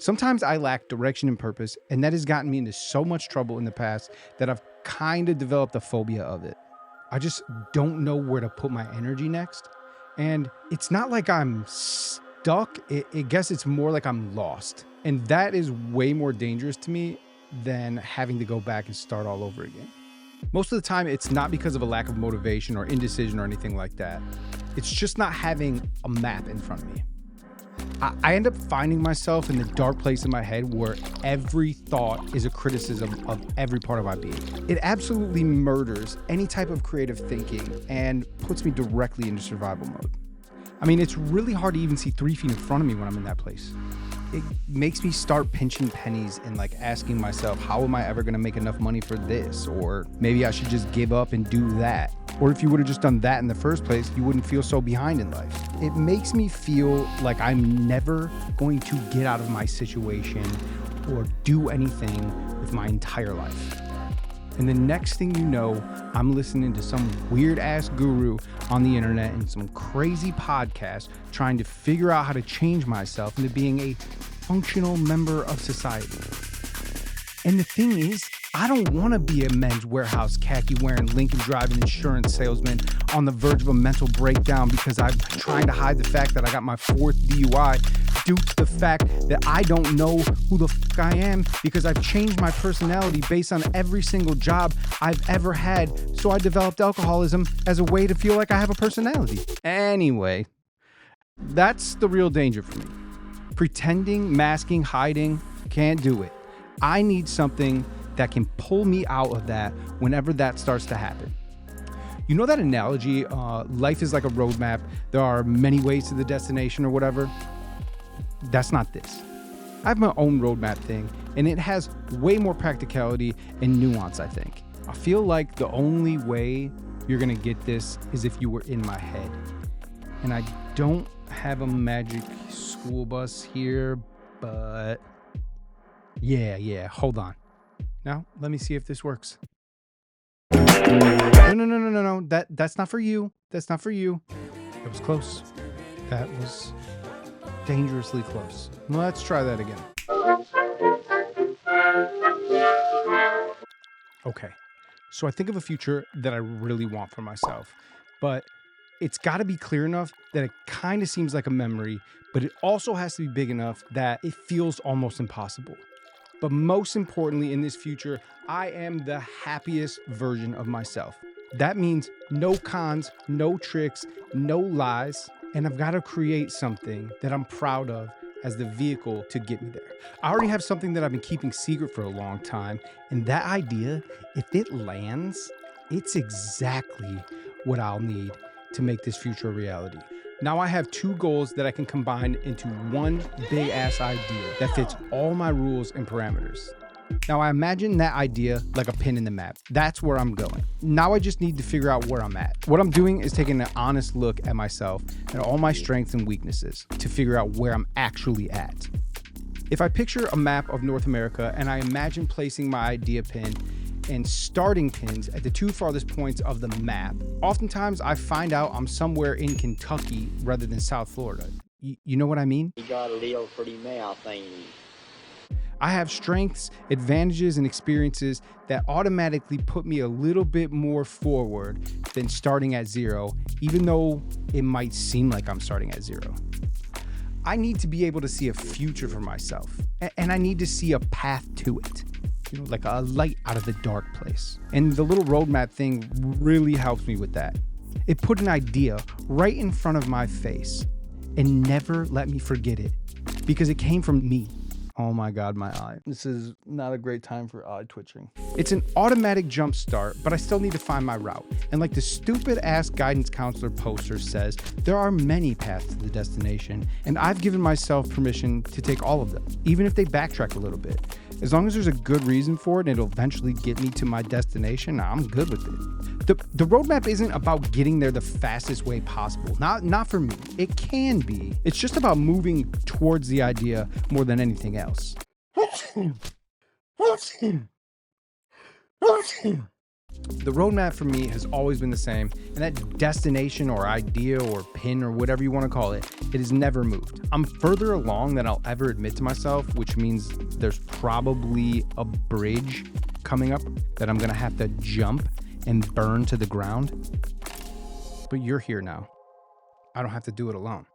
Sometimes I lack direction and purpose, and that has gotten me into so much trouble in the past that I've kind of developed a phobia of it. I just don't know where to put my energy next. And it's not like I'm stuck. I guess it's more like I'm lost. And that is way more dangerous to me than having to go back and start all over again. Most of the time, it's not because of a lack of motivation or indecision or anything like that. It's just not having a map in front of me. I end up finding myself in the dark place in my head where every thought is a criticism of every part of my being. It absolutely murders any type of creative thinking and puts me directly into survival mode. I mean, it's really hard to even see 3 feet in front of me when I'm in that place. It makes me start pinching pennies and like asking myself, how am I ever going to make enough money for this? Or maybe I should just give up and do that. Or if you would have just done that in the first place, you wouldn't feel so behind in life. It makes me feel like I'm never going to get out of my situation or do anything with my entire life. And the next thing you know, I'm listening to some weird ass guru on the internet and some crazy podcast trying to figure out how to change myself into being a functional member of society. And the thing is, I don't want to be a Men's Warehouse khaki wearing Lincoln driving insurance salesman on the verge of a mental breakdown because I'm trying to hide the fact that I got my 4th DUI due to the fact that I don't know who the fuck I am because I've changed my personality based on every single job I've ever had. So I developed alcoholism as a way to feel like I have a personality. Anyway, that's the real danger for me. Pretending, masking, hiding, can't do it. I need something that can pull me out of that whenever that starts to happen. You know that analogy, life is like a roadmap. There are many ways to the destination or whatever. That's not this. I have my own roadmap thing, and it has way more practicality and nuance, I think. I feel like the only way you're gonna get this is if you were in my head. And I don't have a magic school bus here, but yeah, hold on. Now, let me see if this works. No. That's not for you. That's not for you. That was close. That was dangerously close. Let's try that again. Okay. So I think of a future that I really want for myself, but it's got to be clear enough that it kind of seems like a memory, but it also has to be big enough that it feels almost impossible. But most importantly, in this future, I am the happiest version of myself. That means no cons, no tricks, no lies, and I've got to create something that I'm proud of as the vehicle to get me there. I already have something that I've been keeping secret for a long time, and that idea, if it lands, it's exactly what I'll need to make this future a reality. Now I have 2 goals that I can combine into one big ass idea that fits all my rules and parameters. Now I imagine that idea like a pin in the map. That's where I'm going. Now I just need to figure out where I'm at. What I'm doing is taking an honest look at myself and all my strengths and weaknesses to figure out where I'm actually at. If I picture a map of North America and I imagine placing my idea pin and starting pins at the 2 farthest points of the map, oftentimes I find out I'm somewhere in Kentucky rather than South Florida. You know what I mean? You got a little pretty mouth, ain't you? I have strengths, advantages, and experiences that automatically put me a little bit more forward than starting at 0, even though it might seem like I'm starting at 0. I need to be able to see a future for myself, and I need to see a path to it. You know, like a light out of the dark place. And the little roadmap thing really helps me with that. It put an idea right in front of my face and never let me forget it because it came from me. Oh my God, my eye. This is not a great time for eye twitching. It's an automatic jump start, but I still need to find my route. And like the stupid ass guidance counselor poster says, there are many paths to the destination, and I've given myself permission to take all of them, even if they backtrack a little bit. As long as there's a good reason for it and it'll eventually get me to my destination, I'm good with it. The roadmap isn't about getting there the fastest way possible. Not for me. It can be. It's just about moving towards the idea more than anything else. The roadmap for me has always been the same, and that destination or idea or pin or whatever you want to call it, it has never moved. I'm further along than I'll ever admit to myself, which means there's probably a bridge coming up that I'm going to have to jump and burn to the ground. But you're here now. I don't have to do it alone.